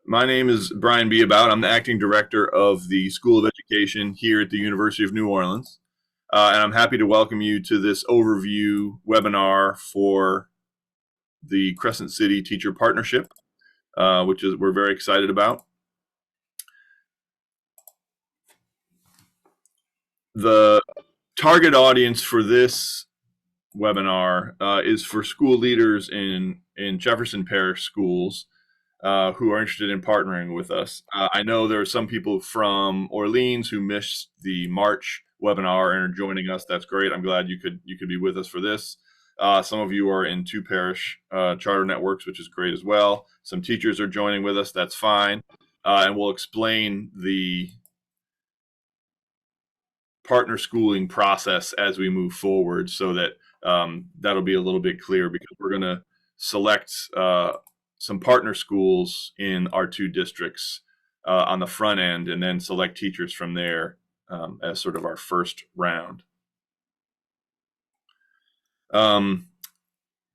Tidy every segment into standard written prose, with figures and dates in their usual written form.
My name is Brian Beabout. I'm the acting director of the School of Education here at the University of New Orleans. And I'm happy to welcome you to this overview webinar for the Crescent City Teacher Partnership, which is we're very excited about. The target audience for this webinar is for school leaders in Jefferson Parish schools who are interested in partnering with us. I know there are some people from Orleans who missed the March webinar and are joining us. That's great. I'm glad you could be with us for this. Some of you are in two parish charter networks, which is great as well. Some teachers are joining with us. That's fine. And we'll explain the partner schooling process as we move forward so that that'll be a little bit clear, because we're going to select some partner schools in our two districts on the front end, and then select teachers from there as sort of our first round.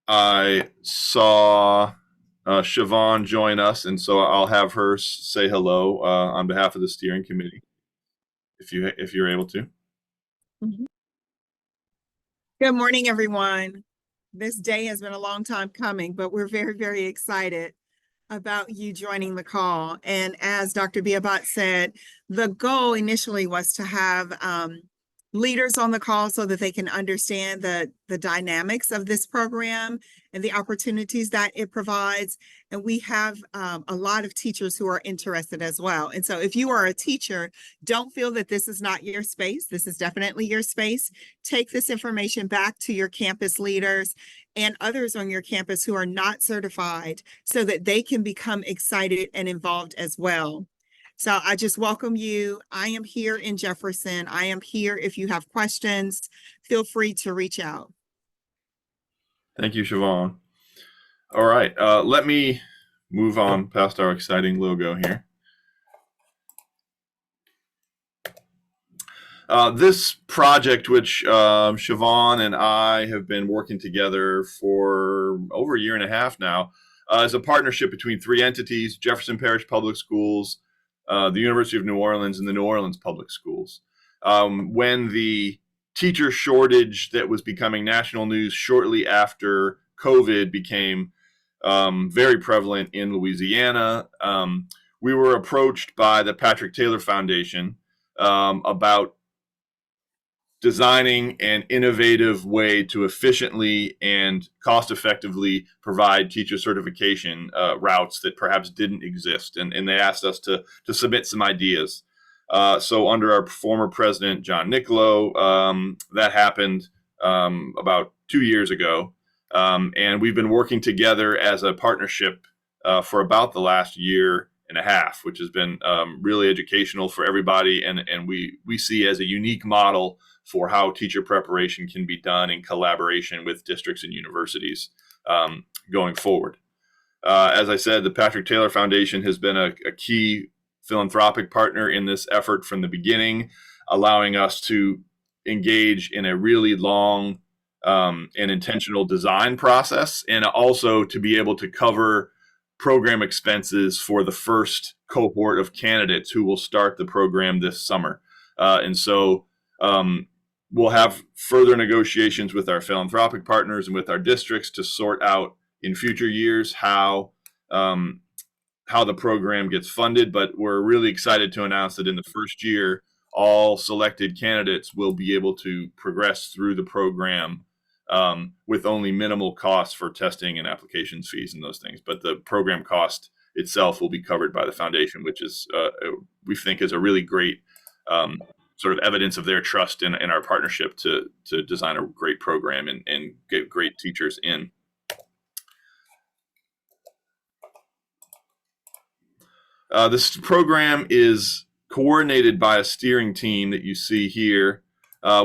I saw Siobhan join us, and so I'll have her say hello on behalf of the steering committee, if you're able to. Good morning, everyone. This day has been a long time coming, but we're very, very excited about you joining the call. And as Dr. Beabout said, the goal initially was to have leaders on the call so that they can understand the dynamics of this program and the opportunities that it provides. And we have a lot of teachers who are interested as well. And so if you are a teacher, don't feel that this is not your space. This is definitely your space. Take this information back to your campus leaders and others on your campus who are not certified so that they can become excited and involved as well. So I just welcome you. I am here in Jefferson. I am here if you have questions. Feel free to reach out. Thank you, Siobhan. All right, let me move on past our exciting logo here. This project, which Siobhan and I have been working together for over a year and a half now, is a partnership between three entities: Jefferson Parish Public Schools, the University of New Orleans, and the New Orleans Public Schools. When the teacher shortage that was becoming national news shortly after COVID became very prevalent in Louisiana, we were approached by the Patrick Taylor Foundation about designing an innovative way to efficiently and cost-effectively provide teacher certification routes that perhaps didn't exist. And they asked us to submit some ideas. So under our former president, John Niccolo, that happened about 2 years ago. And we've been working together as a partnership for about the last year and a half, which has been really educational for everybody. And we see as a unique model for how teacher preparation can be done in collaboration with districts and universities going forward. As I said, the Patrick Taylor Foundation has been a key philanthropic partner in this effort from the beginning, allowing us to engage in a really long and intentional design process, and also to be able to cover program expenses for the first cohort of candidates who will start the program this summer. And so we'll have further negotiations with our philanthropic partners and with our districts to sort out in future years how the program gets funded. But we're really excited to announce that in the first year, all selected candidates will be able to progress through the program with only minimal costs for testing and applications fees and those things. But the program cost itself will be covered by the foundation, which is we think is a really great sort of evidence of their trust in our partnership to design a great program and get great teachers in. This program is coordinated by a steering team that you see here.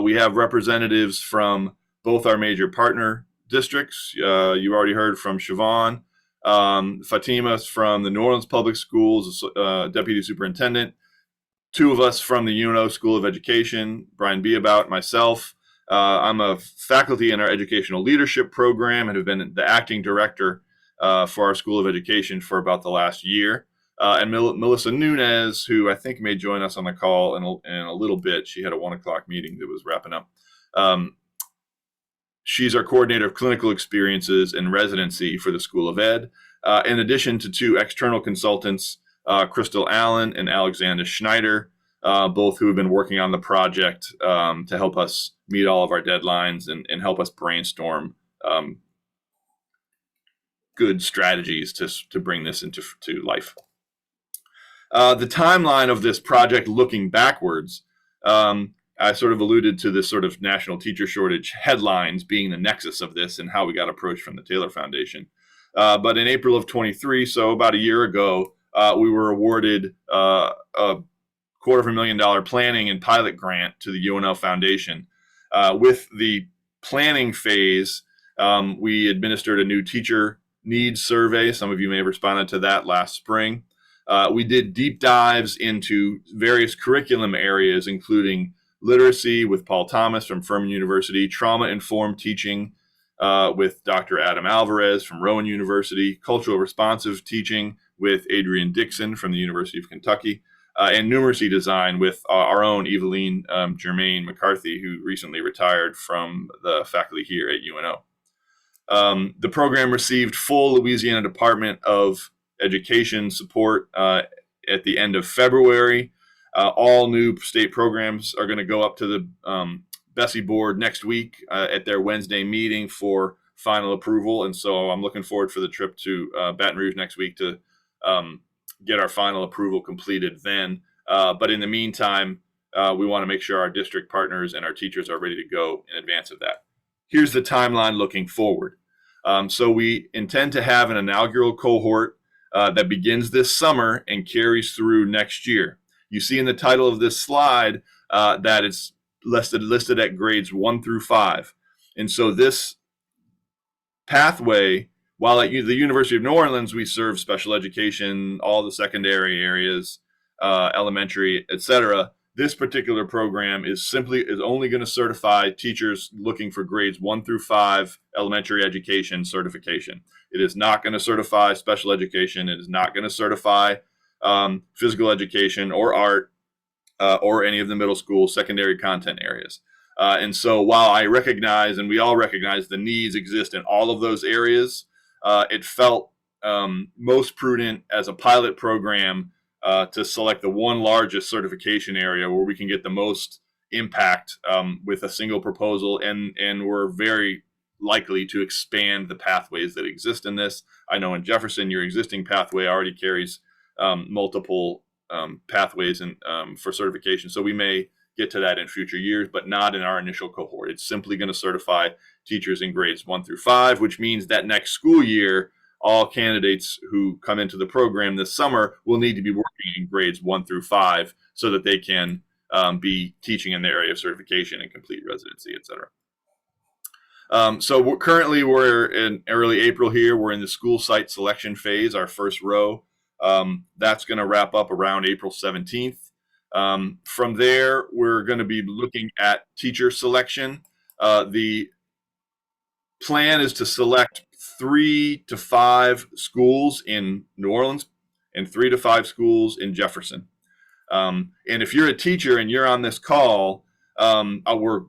We have representatives from both our major partner districts. You already heard from Siobhan. Fatima from the New Orleans Public Schools, Deputy Superintendent. Two of us from the UNO School of Education, Brian Beabout, myself. I'm a faculty in our educational leadership program and have been the acting director for our School of Education for about the last year. and Melissa Nunez, who I think may join us on the call in a little bit. She had a 1 o'clock meeting that was wrapping up. She's our coordinator of clinical experiences and residency for the School of Ed, in addition to 2 external consultants, Crystal Allen and Alexander Schneider, both who have been working on the project to help us meet all of our deadlines and help us brainstorm good strategies to bring this into life. The timeline of this project looking backwards, I sort of alluded to this sort of national teacher shortage headlines being the nexus of this and how we got approached from the Taylor Foundation. But in April of 23, so about a year ago, we were awarded a $250,000 planning and pilot grant to the UNL Foundation. With the planning phase, we administered a new teacher needs survey. Some of you may have responded to that last spring. We did deep dives into various curriculum areas, including literacy with Paul Thomas from Furman University, trauma-informed teaching with Dr. Adam Alvarez from Rowan University, cultural responsive teaching with Adrian Dixon from the University of Kentucky, and numeracy design with our own Eveline Germain McCarthy, who recently retired from the faculty here at UNO. The program received full Louisiana Department of Education support at the end of February. All new state programs are going to go up to the Bessie board next week at their Wednesday meeting for final approval. And so I'm looking forward for the trip to Baton Rouge next week to get our final approval completed then. But in the meantime, we want to make sure our district partners and our teachers are ready to go in advance of that. Here's the timeline looking forward. So we intend to have an inaugural cohort that begins this summer and carries through next year. You see in the title of this slide that it's listed at grades 1 through 5. And so this pathway, while at the University of New Orleans, we serve special education, all the secondary areas, elementary, etc. This particular program is only going to certify teachers looking for grades 1 through 5 elementary education certification. It is not going to certify special education. It is not going to certify physical education or art or any of the middle school secondary content areas. And so while I recognize, and we all recognize, the needs exist in all of those areas, it felt most prudent as a pilot program to select the one largest certification area where we can get the most impact with a single proposal, and we're very likely to expand the pathways that exist in this. I know in Jefferson, your existing pathway already carries multiple pathways for certification, so we may get to that in future years, but not in our initial cohort. It's simply going to certify teachers in grades 1 through 5, which means that next school year, all candidates who come into the program this summer will need to be working in grades 1 through 5 so that they can be teaching in the area of certification and complete residency, et cetera. So we're in early April here. We're in the school site selection phase, our first row. That's going to wrap up around April 17th. From there, we're going to be looking at teacher selection. The plan is to select 3 to 5 schools in New Orleans and 3 to 5 schools in Jefferson. And if you're a teacher and you're on this call, we're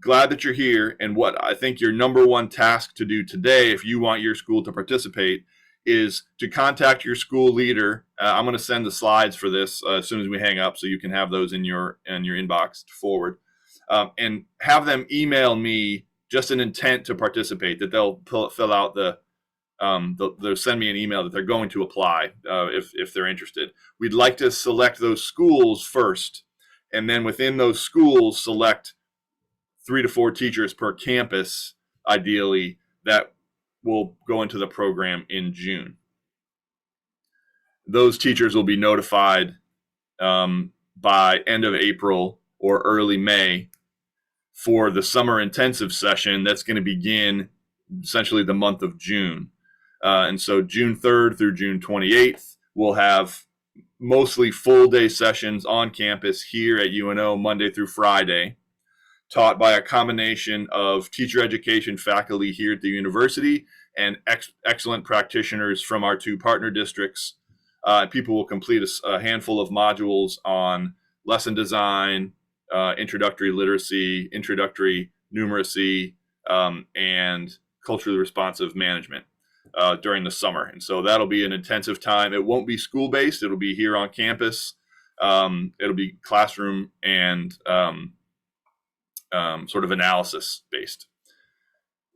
glad that you're here. And what I think your number one task to do today, if you want your school to participate, is to contact your school leader. I'm going to send the slides for this as soon as we hang up, so you can have those in your inbox to forward, and have them email me just an intent to participate, that they'll fill out they'll send me an email that they're going to apply if they're interested. We'd like to select those schools first, and then within those schools, select 3 to 4 teachers per campus, ideally, that will go into the program in June. Those teachers will be notified by end of April or early May for the summer intensive session that's going to begin essentially the month of June. And so June 3rd through June 28th, we'll have mostly full day sessions on campus here at UNO Monday through Friday, taught by a combination of teacher education faculty here at the university and excellent practitioners from our 2 partner districts. People will complete a handful of modules on lesson design, introductory literacy, introductory numeracy, and culturally responsive management during the summer. And so that'll be an intensive time. It won't be school-based. It'll be here on campus. It'll be classroom and sort of analysis-based.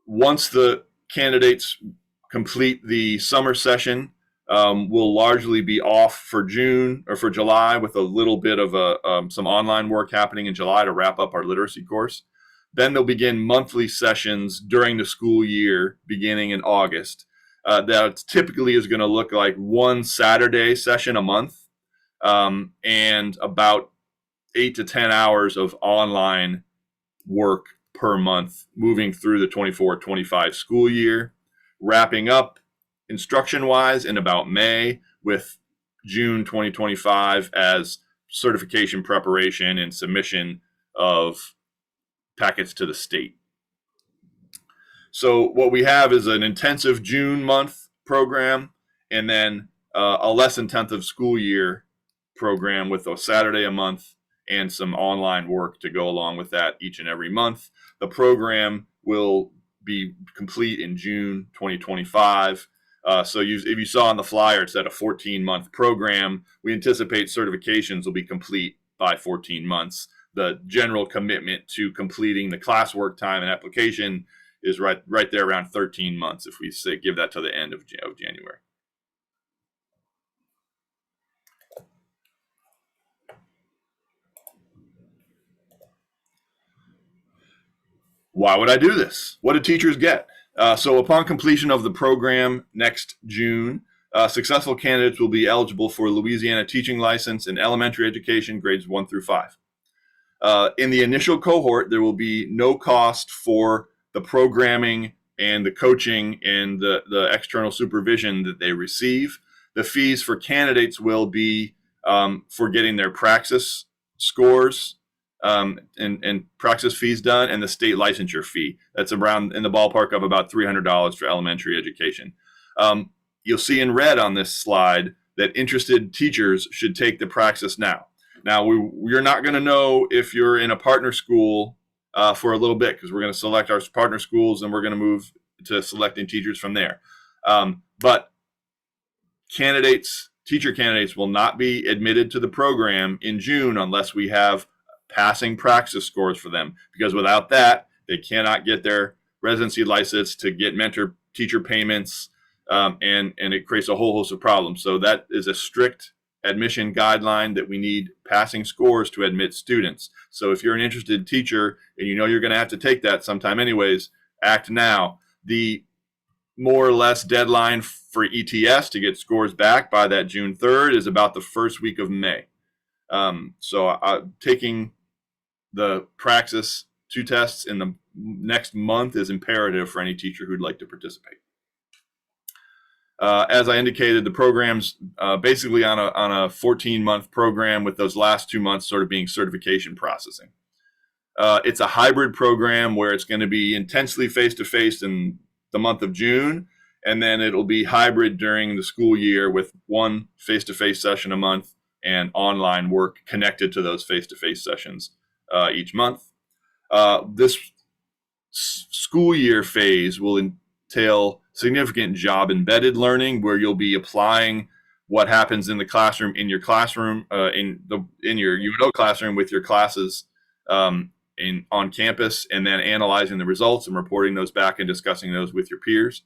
Once the candidates complete the summer session, we'll largely be off for June or for July with a little bit of some online work happening in July to wrap up our literacy course. Then they'll begin monthly sessions during the school year beginning in August. That typically is going to look like one Saturday session a month and about 8 to 10 hours of online work per month moving through the 24-25 school year, wrapping up instruction-wise in about May, with June 2025 as certification preparation and submission of packets to the state. So what we have is an intensive June month program, and then a less intensive school year program with a Saturday a month and some online work to go along with that each and every month. The program will be complete in June 2025. So if you saw on the flyer, it's at a 14-month program. We anticipate certifications will be complete by 14 months. The general commitment to completing the classwork time and application is right there around 13 months if we say give that to the end of January. Why would I do this? What do teachers get? So upon completion of the program next June, successful candidates will be eligible for Louisiana teaching license in elementary education, grades 1 through 5. In the initial cohort, there will be no cost for the programming and the coaching and the external supervision that they receive. The fees for candidates will be for getting their praxis scores and praxis fees done, and the state licensure fee. That's around in the ballpark of about $300 for elementary education. You'll see in red on this slide that interested teachers should take the praxis now. Now, we're not going to know if you're in a partner school for a little bit, because we're going to select our partner schools and we're going to move to selecting teachers from there. But teacher candidates will not be admitted to the program in June unless we have passing praxis scores for them, because without that, they cannot get their residency license to get mentor teacher payments, and it creates a whole host of problems. So that is a strict admission guideline that we need passing scores to admit students. So if you're an interested teacher and you know you're going to have to take that sometime anyways, act now. The more or less deadline for ETS to get scores back by that June 3rd is about the first week of May. So taking the praxis 2 tests in the next month is imperative for any teacher who'd like to participate. As I indicated, the program's basically on a 14-month program, with those last 2 months sort of being certification processing. It's a hybrid program where it's going to be intensely face-to-face in the month of June, and then it'll be hybrid during the school year with one face-to-face session a month and online work connected to those face-to-face sessions each month. This school year phase will entail significant job embedded learning, where you'll be applying what happens in the classroom in your classroom, in your UNO classroom with your classes on campus, and then analyzing the results and reporting those back and discussing those with your peers.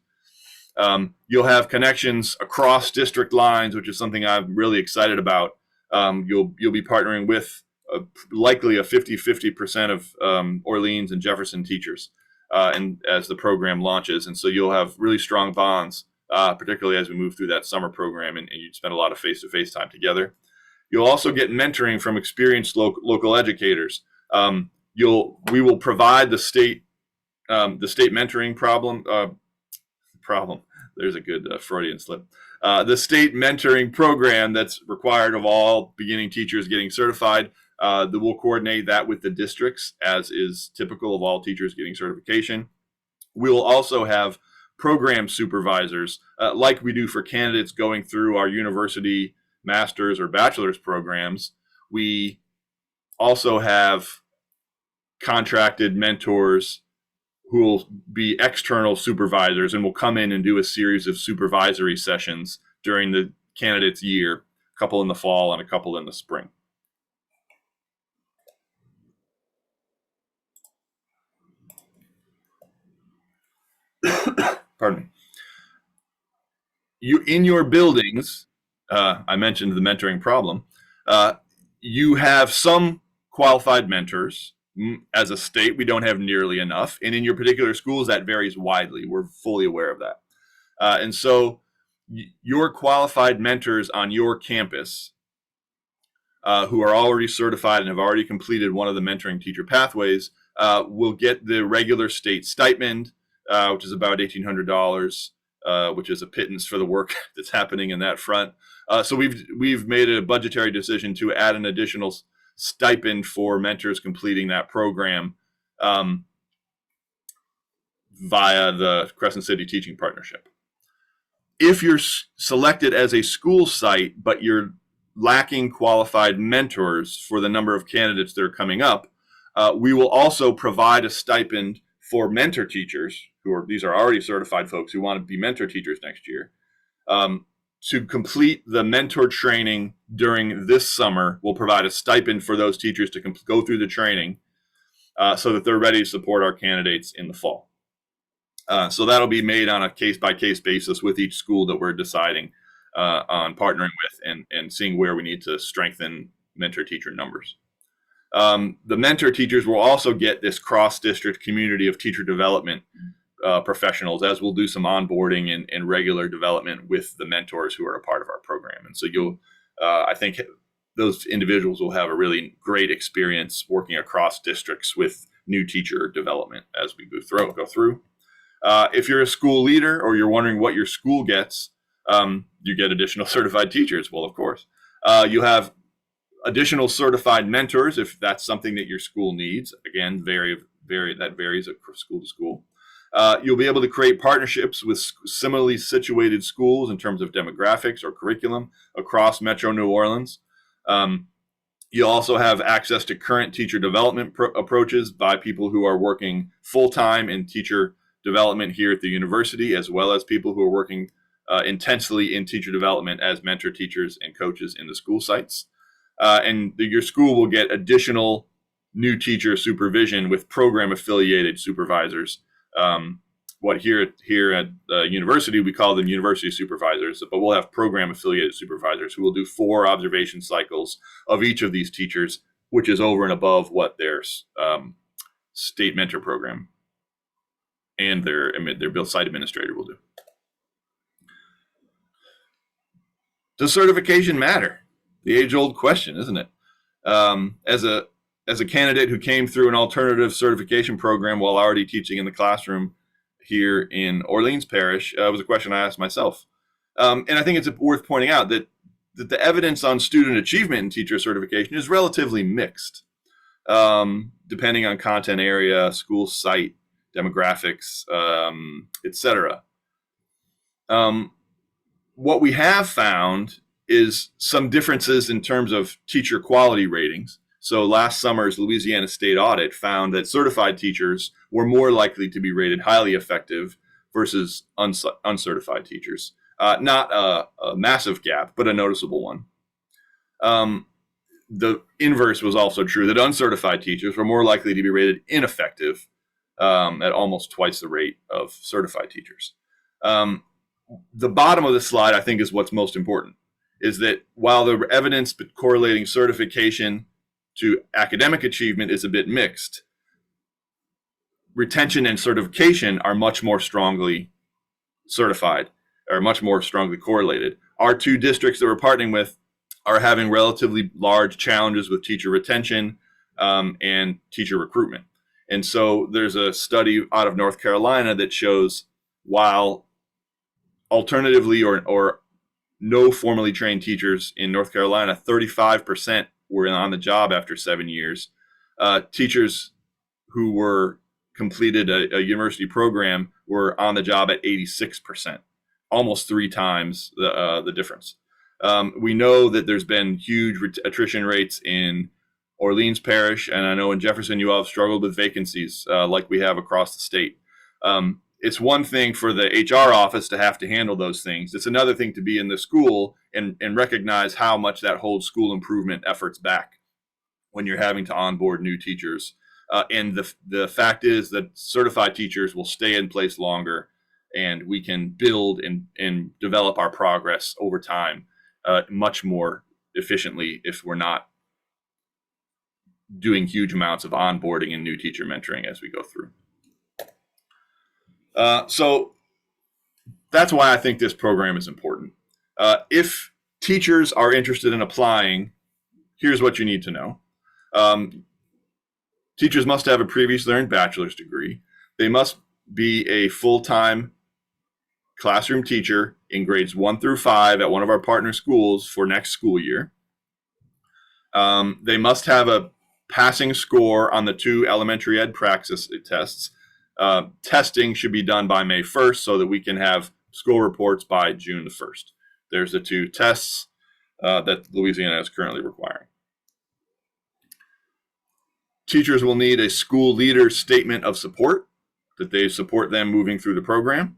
You'll have connections across district lines, which is something I'm really excited about. You'll be partnering with likely a 50-50% of Orleans and Jefferson teachers, and as the program launches, and so you'll have really strong bonds, particularly as we move through that summer program, and you spend a lot of face-to-face time together. You'll also get mentoring from experienced local educators. We will provide the state mentoring problem. There's a good Freudian slip. The state mentoring program that's required of all beginning teachers getting certified. That we'll coordinate that with the districts, as is typical of all teachers getting certification. We will also have program supervisors, like we do for candidates going through our university master's or bachelor's programs. We also have contracted mentors who will be external supervisors and will come in and do a series of supervisory sessions during the candidate's year, a couple in the fall and a couple in the spring. Pardon me. You in your buildings, I mentioned the mentoring problem. You have some qualified mentors. As a state, we don't have nearly enough, and in your particular schools, that varies widely. We're fully aware of that, and so your qualified mentors on your campus, who are already certified and have already completed one of the mentoring teacher pathways, will get the regular state stipend, which is about $1,800. Which is a pittance for the work that's happening in that front. So we've made a budgetary decision to add an additional stipend for mentors completing that program via the Crescent City Teaching Partnership. If you're selected as a school site, but you're lacking qualified mentors for the number of candidates that are coming up, we will also provide a stipend for mentor teachers these are already certified folks who want to be mentor teachers next year, to complete the mentor training during this summer. We'll provide a stipend for those teachers to go through the training so that they're ready to support our candidates in the fall. So that'll be made on a case-by-case basis with each school that we're deciding on partnering with and seeing where we need to strengthen mentor teacher numbers. The mentor teachers will also get this cross-district community of teacher development professionals, as we'll do some onboarding and regular development with the mentors who are a part of our program. And so I think those individuals will have a really great experience working across districts with new teacher development as we go through. If you're a school leader or you're wondering what your school gets, you get additional certified teachers. Well, of course, you have additional certified mentors if that's something that your school needs. Again, that varies school to school. You'll be able to create partnerships with similarly situated schools in terms of demographics or curriculum across Metro New Orleans. You'll also have access to current teacher development approaches by people who are working full-time in teacher development here at the university, as well as people who are working intensely in teacher development as mentor teachers and coaches in the school sites. And your school will get additional new teacher supervision with program affiliated supervisors. Here at the university, we call them university supervisors, but we'll have program affiliated supervisors who will do 4 observation cycles of each of these teachers, which is over and above what their state mentor program and their site administrator will do. Does certification matter? The age-old question, isn't it? As a candidate who came through an alternative certification program while already teaching in the classroom here in Orleans Parish, was a question I asked myself. And I think it's worth pointing out that the evidence on student achievement in teacher certification is relatively mixed, depending on content area, school site, demographics, etc. What we have found is some differences in terms of teacher quality ratings. So last summer's Louisiana State audit found that certified teachers were more likely to be rated highly effective versus uncertified teachers. Not a massive gap, but a noticeable one. The inverse was also true, that uncertified teachers were more likely to be rated ineffective at almost twice the rate of certified teachers. The bottom of the slide, I think, is what's most important, is that while the evidence correlating certification to academic achievement is a bit mixed, retention and certification are much more strongly certified, or much more strongly correlated. Our 2 districts that we're partnering with are having relatively large challenges with teacher retention and teacher recruitment. And so there's a study out of North Carolina that shows while alternatively or no formally trained teachers in North Carolina, 35% were on the job after 7 years. Teachers who were completed a university program were on the job at 86%, almost 3 times the difference. We know that there's been huge attrition rates in Orleans Parish, and I know in Jefferson you all have struggled with vacancies like we have across the state. It's one thing for the HR office to have to handle those things. It's another thing to be in the school and recognize how much that holds school improvement efforts back when you're having to onboard new teachers. And the fact is that certified teachers will stay in place longer, and we can build and develop our progress over time much more efficiently if we're not doing huge amounts of onboarding and new teacher mentoring as we go through. So that's why I think this program is important. If teachers are interested in applying, here's what you need to know. Teachers must have a previously earned bachelor's degree. They must be a full-time classroom teacher in grades 1 through 5 at one of our partner schools for next school year. They must have a passing score on the 2 elementary ed praxis tests. Testing should be done by May 1st so that we can have school reports by June the 1st. There's the 2 tests that Louisiana is currently requiring. Teachers will need a school leader statement of support, that they support them moving through the program.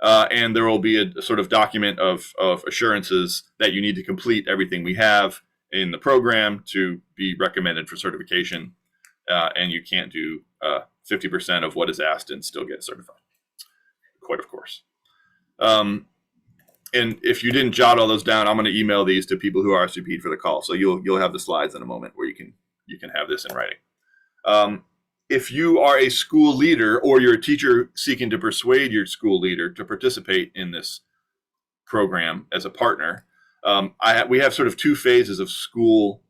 And there will be a sort of document of assurances that you need to complete everything we have in the program to be recommended for certification. And you can't do 50% of what is asked and still get certified. Quite of course. And if you didn't jot all those down, I'm going to email these to people who RSVP'd for the call. So you'll have the slides in a moment where you can have this in writing. If you are a school leader or you're a teacher seeking to persuade your school leader to participate in this program as a partner, we have sort of 2 phases of school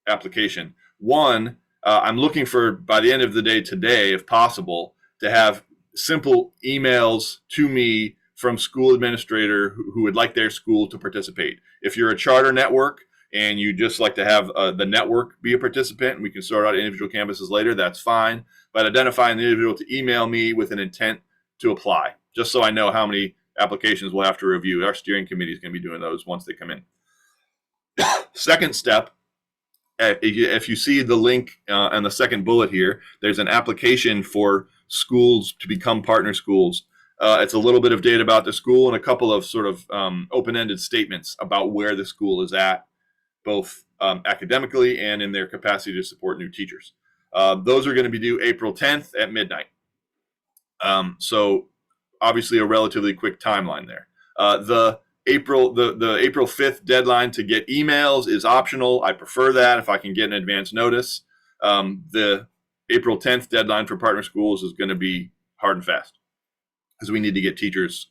application. One, I'm looking for, by the end of the day today, if possible, to have simple emails to me from school administrator who would like their school to participate. If you're a charter network and you just like to have the network be a participant, and we can sort out individual campuses later, that's fine. But identify an individual to email me with an intent to apply, just so I know how many applications we'll have to review. Our steering committee is going to be doing those once they come in. Second step, if you see the link and the second bullet here, there's an application for schools to become partner schools. It's a little bit of data about the school and a couple of sort of open-ended statements about where the school is at, both academically and in their capacity to support new teachers. Those are going to be due April 10th at midnight. So obviously a relatively quick timeline there. The April 5th deadline to get emails is optional. I prefer that if I can get an advance notice. The April 10th deadline for partner schools is going to be hard and fast because we need to get teachers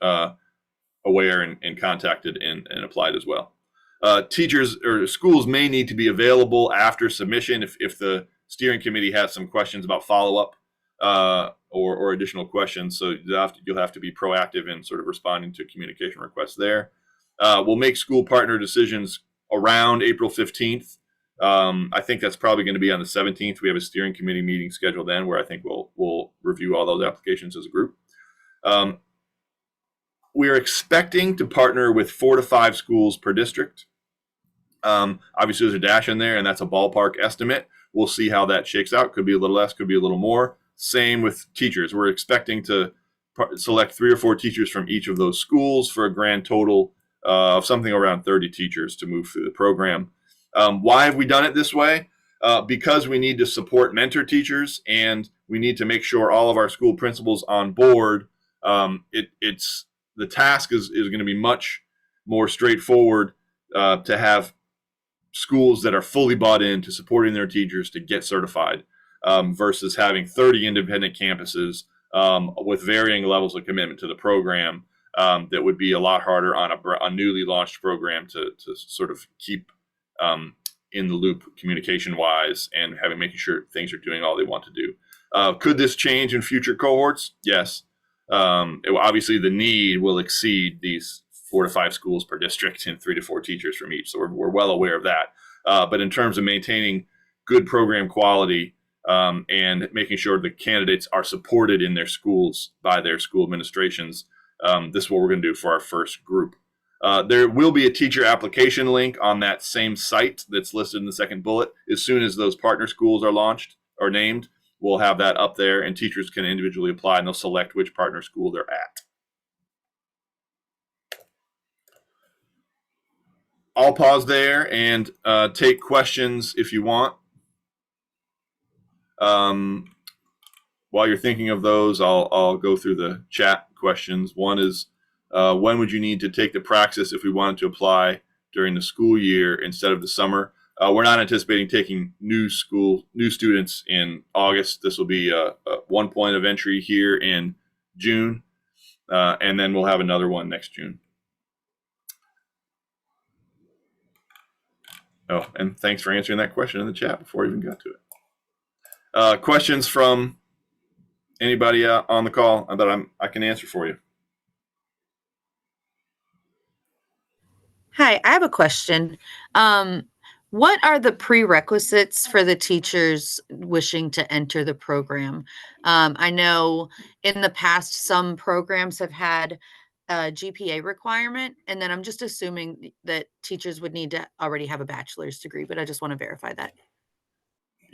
aware and contacted and applied as well. Teachers or schools may need to be available after submission if the steering committee has some questions about follow-up or additional questions. So you'll have to be proactive in sort of responding to communication requests there. We'll make school partner decisions around April 15th. I think that's probably going to be on the 17th. We have a steering committee meeting scheduled then where I think we'll review all those applications as a group. We're expecting to partner with 4 to 5 schools per district. Obviously, there's a dash in there, and that's a ballpark estimate. We'll see how that shakes out. Could be a little less, could be a little more. Same with teachers. We're expecting to select 3 or 4 teachers from each of those schools for a grand total of something around 30 teachers to move through the program. Why have we done it this way? Because we need to support mentor teachers, and we need to make sure all of our school principals on board. The task is going to be much more straightforward to have schools that are fully bought into supporting their teachers to get certified versus having 30 independent campuses with varying levels of commitment to the program. That would be a lot harder on a newly launched program to sort of keep in the loop communication wise and making sure things are doing all they want to do. Could this change in future cohorts? Yes. Obviously, the need will exceed these 4 to 5 schools per district and 3 to 4 teachers from each. So we're well aware of that. But in terms of maintaining good program quality, and making sure the candidates are supported in their schools by their school administrations. This is what we're going to do for our first group. There will be a teacher application link on that same site that's listed in the second bullet. As soon as those partner schools are launched or named, we'll have that up there, and teachers can individually apply, and they'll select which partner school they're at. I'll pause there and take questions if you want. While you're thinking of those, I'll go through the chat questions. One is, when would you need to take the praxis if we wanted to apply during the school year instead of the summer? We're not anticipating taking new students in August. This will be one point of entry here in June, and then we'll have another one next June. Oh, and thanks for answering that question in the chat before I even got to it. Questions from anybody on the call that I can answer for you? Hi, I have a question. What are the prerequisites for the teachers wishing to enter the program? I know in the past, some programs have had a GPA requirement, and then I'm just assuming that teachers would need to already have a bachelor's degree, but I just want to verify that.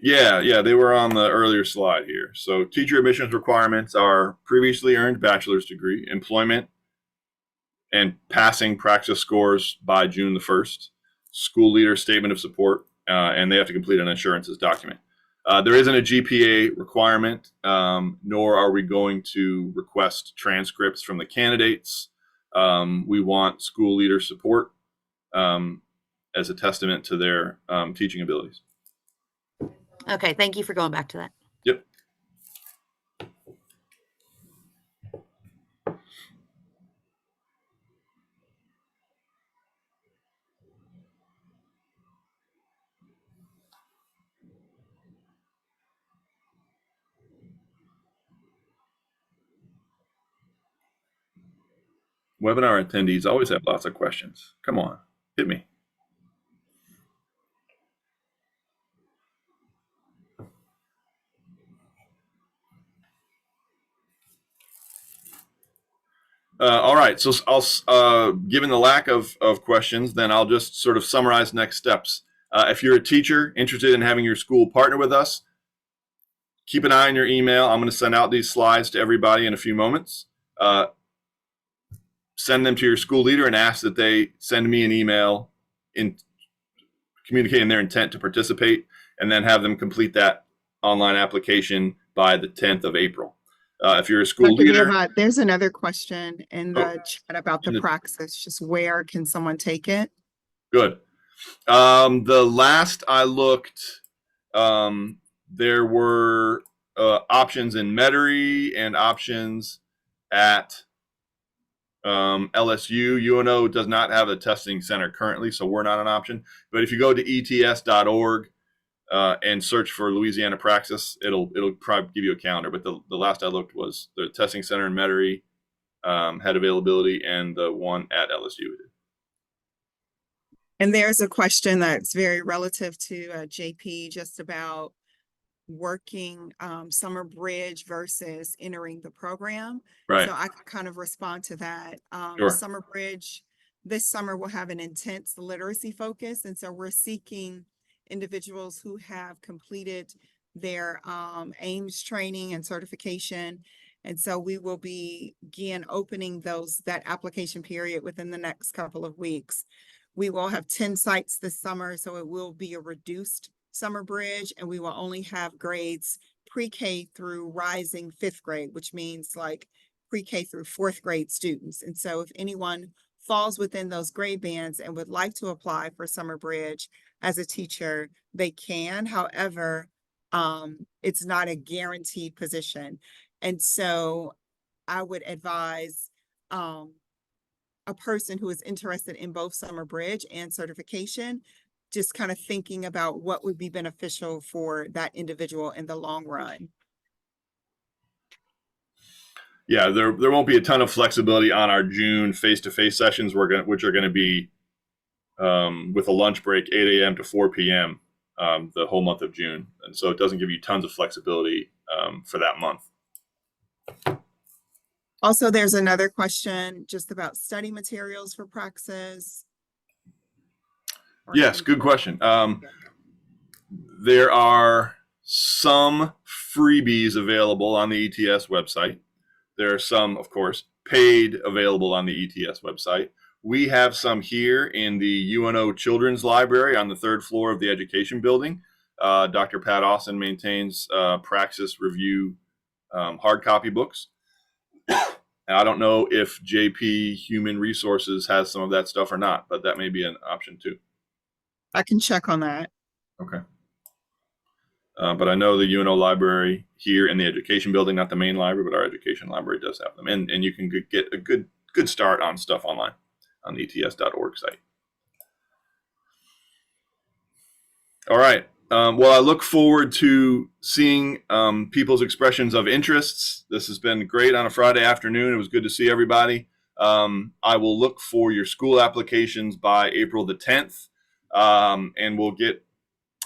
Yeah, they were on the earlier slide here. So teacher admissions requirements are previously earned bachelor's degree, employment, and passing praxis scores by June the 1st, school leader statement of support, and they have to complete an assurances document. There isn't a GPA requirement, nor are we going to request transcripts from the candidates. We want school leader support as a testament to their teaching abilities. Okay, thank you for going back to that. Yep. Webinar attendees always have lots of questions. Come on, hit me. All right, so I'll, given the lack of questions, then I'll just sort of summarize next steps. If you're a teacher interested in having your school partner with us, keep an eye on your email. I'm going to send out these slides to everybody in a few moments. Send them to your school leader and ask that they send me an email in communicating their intent to participate, and then have them complete that online application by the 10th of April. If you're a school Dr. leader, Nearby, there's another question in the chat about the praxis. Just where can someone take it? Good. The last I looked, there were options in Metairie and options at LSU. UNO does not have a testing center currently, so we're not an option. But if you go to ets.org and search for Louisiana Praxis, it'll probably give you a calendar. But the last I looked was the testing center in Metairie had availability, and the one at LSU did. And there's a question that's very relative to JP, just about working summer bridge versus entering the program. Right. So I can kind of respond to that. Sure. Summer bridge this summer will have an intense literacy focus. And so we're seeking individuals who have completed their AIMS training and certification. And so we will begin opening that application period within the next couple of weeks. We will have 10 sites this summer, so it will be a reduced summer bridge, and we will only have grades pre-K through rising 5th grade, which means like pre-K through 4th grade students. And so if anyone falls within those grade bands and would like to apply for summer bridge as a teacher, they can. However, it's not a guaranteed position. And so I would advise a person who is interested in both summer bridge and certification, just kind of thinking about what would be beneficial for that individual in the long run. Yeah, there won't be a ton of flexibility on our June face-to-face sessions, which are going to be with a lunch break, 8 a.m. to 4 p.m. the whole month of June. And so it doesn't give you tons of flexibility for that month. Also, there's another question just about study materials for Praxis. Yes, good question. There are some freebies available on the ETS website. There are some, of course, paid available on the ETS website. We have some here in the UNO Children's Library on the third floor of the Education Building. Dr. Pat Austin maintains Praxis Review hard copy books. And I don't know if JP Human Resources has some of that stuff or not, but that may be an option too. I can check on that. Okay. But I know the UNO library here in the Education Building, not the main library, but our Education library does have them. And you can get a good start on stuff online on the ets.org site. All right. Well, I look forward to seeing people's expressions of interests. This has been great on a Friday afternoon. It was good to see everybody. I will look for your school applications by April the 10th, and we'll get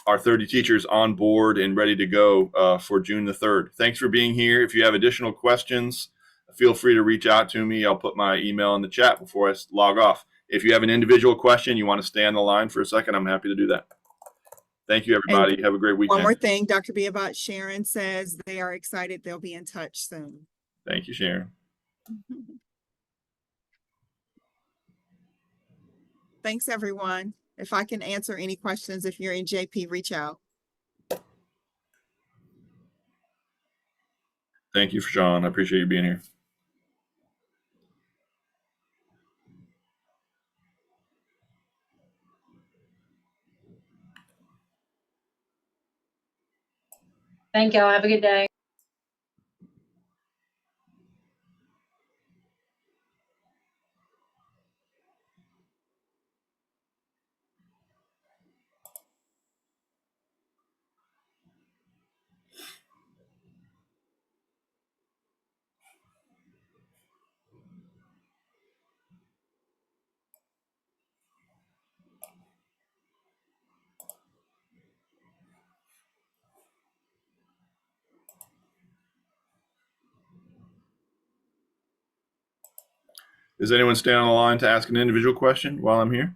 our 30 teachers on board and ready to go for June the 3rd. Thanks for being here. If you have additional questions, feel free to reach out to me. I'll put my email in the chat before I log off. If you have an individual question, you want to stay on the line for a second, I'm happy to do that. Thank you, everybody. Have a great weekend. One more thing, Dr. Beabat, Sharon says they are excited. They'll be in touch soon. Thank you, Sharon. Thanks, everyone. If I can answer any questions, if you're in JP, reach out. Thank you, Sean. I appreciate you being here. Thank y'all. Have a good day. Is anyone staying on the line to ask an individual question while I'm here?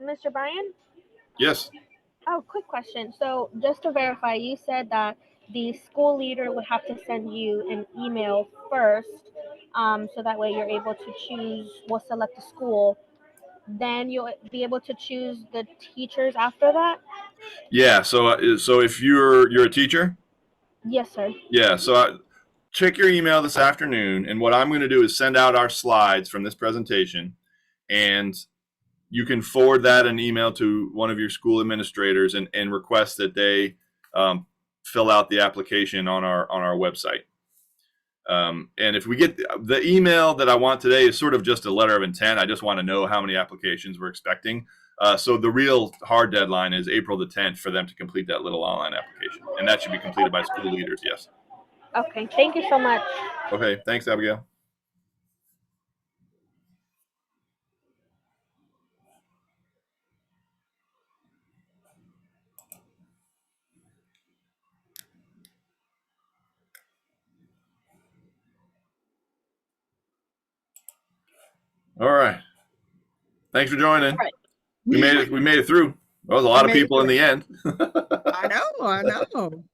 Mr. Bryan? Yes. Oh, quick question. So just to verify, you said that the school leader would have to send you an email first, so that way you're able to choose, we'll select a school. Then you'll be able to choose the teachers after that? Yeah. So if you're a teacher, Yes, sir. yeah. So check your email this afternoon, and what I'm going to do is send out our slides from this presentation, and you can forward that an email to one of your school administrators and request that they fill out the application on our website. And if we get the email that I want today is sort of just a letter of intent. I just want to know how many applications we're expecting. So the real hard deadline is April the 10th for them to complete that little online application. And that should be completed by school leaders, yes. Okay, thank you so much. Okay, thanks, Abigail. All right. Thanks for joining. All right. We made it through. There was a lot of people in the end. I know.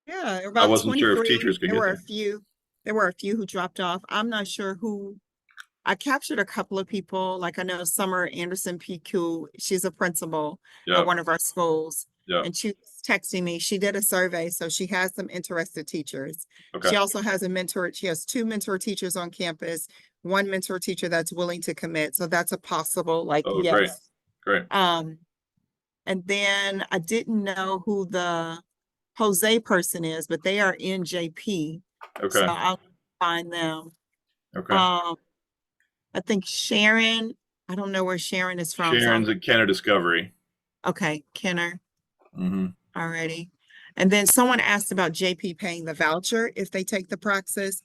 Yeah, about I wasn't sure if 23. teachers could There get were there. there were a few who dropped off. I'm not sure who. I captured a couple of people. Like I know Summer Anderson PQ, she's a principal Yeah. at one of our schools. Yeah. And she was texting me. She did a survey, so she has some interested teachers. Okay. She also has a mentor. She has 2 mentor teachers on campus, 1 mentor teacher that's willing to commit. So that's a possible, like, Oh, yes. Great. And then I didn't know who the Jose person is, but they are in JP. Okay. So I'll find them. Okay. I think Sharon, I don't know where Sharon is from. Sharon's at Kenner Discovery. Okay, Kenner, Hmm. alrighty. And then someone asked about JP paying the voucher if they take the Praxis.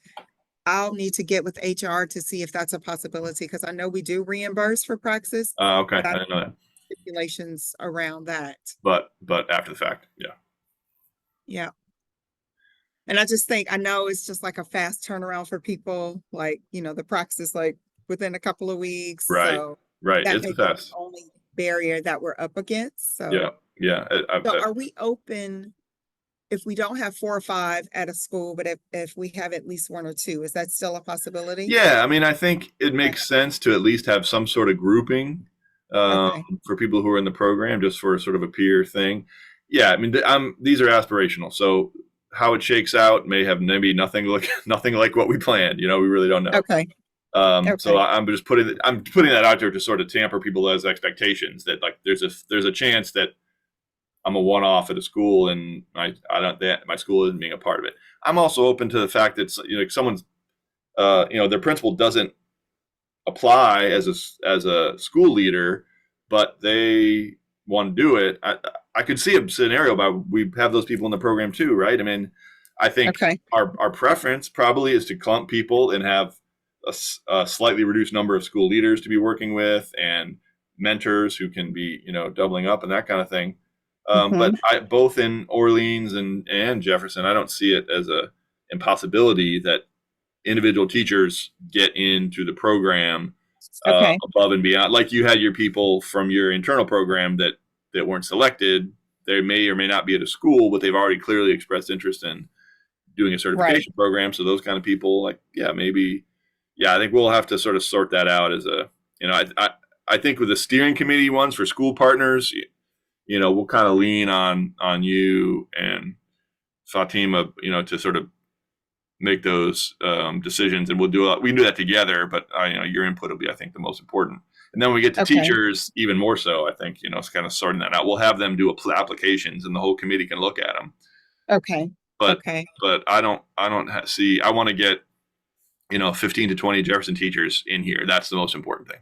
I'll need to get with HR to see if that's a possibility, because I know we do reimburse for Praxis, Okay, but I I don't didn't know know that. stipulations around that. But after the fact, yeah. Yeah. And I just think, I know it's just like a fast turnaround for people, like, the Praxis, like within a couple of weeks. Right. So Right. that It's may the be the best. only barrier that we're up against. Yeah. Yeah. So are we open if we don't have 4 or 5 at a school, but if we have at least 1 or 2, is that still a possibility? Yeah, I mean, I think it makes sense to at least have some sort of grouping Okay. for people who are in the program, just for sort of a peer thing. Yeah, I mean, these are aspirational, so how it shakes out may have maybe nothing nothing like what we planned. We really don't know. Okay. So Okay. I'm putting that out there to sort of tamper people's expectations that like there's a chance that I'm a one-off at a school and my school isn't being a part of it. I'm also open to the fact that someone's their principal doesn't apply as a school leader, but they want to do it. I could see a scenario by we have those people in the program too, right? I mean, I think Okay. our preference probably is to clump people and have a slightly reduced number of school leaders to be working with and mentors who can be doubling up and that kind of thing. But both in Orleans and Jefferson, I don't see it as a impossibility that individual teachers get into the program Okay. above and beyond. Like you had your people from your internal program that weren't selected. They may or may not be at a school, but they've already clearly expressed interest in doing a certification program. So those kind of people, like, yeah, maybe, yeah, I think we'll have to sort of sort that out as a, I think with the steering committee ones for school partners, we'll kind of lean on you and Fatima, to sort of make those decisions, and we can do that together. But your input will be, I think, the most important. And then when we get to Okay. teachers, even more so. I think it's kind of sorting that out. We'll have them do applications, and the whole committee can look at them. Okay. But Okay. I don't see. I want to get 15 to 20 Jefferson teachers in here. That's the most important thing.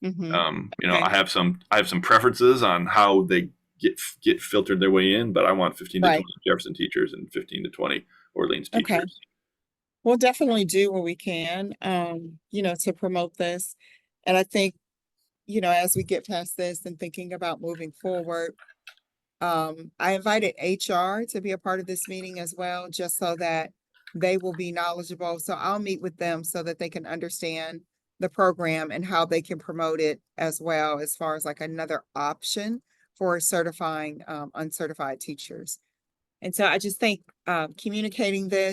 Okay. I have some preferences on how they get filtered their way in, but I want 15 to 20 Jefferson teachers and 15 to 20 Orleans teachers. Okay. We'll definitely do what we can, to promote this. And I think, as we get past this and thinking about moving forward, I invited HR to be a part of this meeting as well, just so that they will be knowledgeable. So I'll meet with them so that they can understand the program and how they can promote it as well, as far as like another option for certifying uncertified teachers. And so I just think communicating this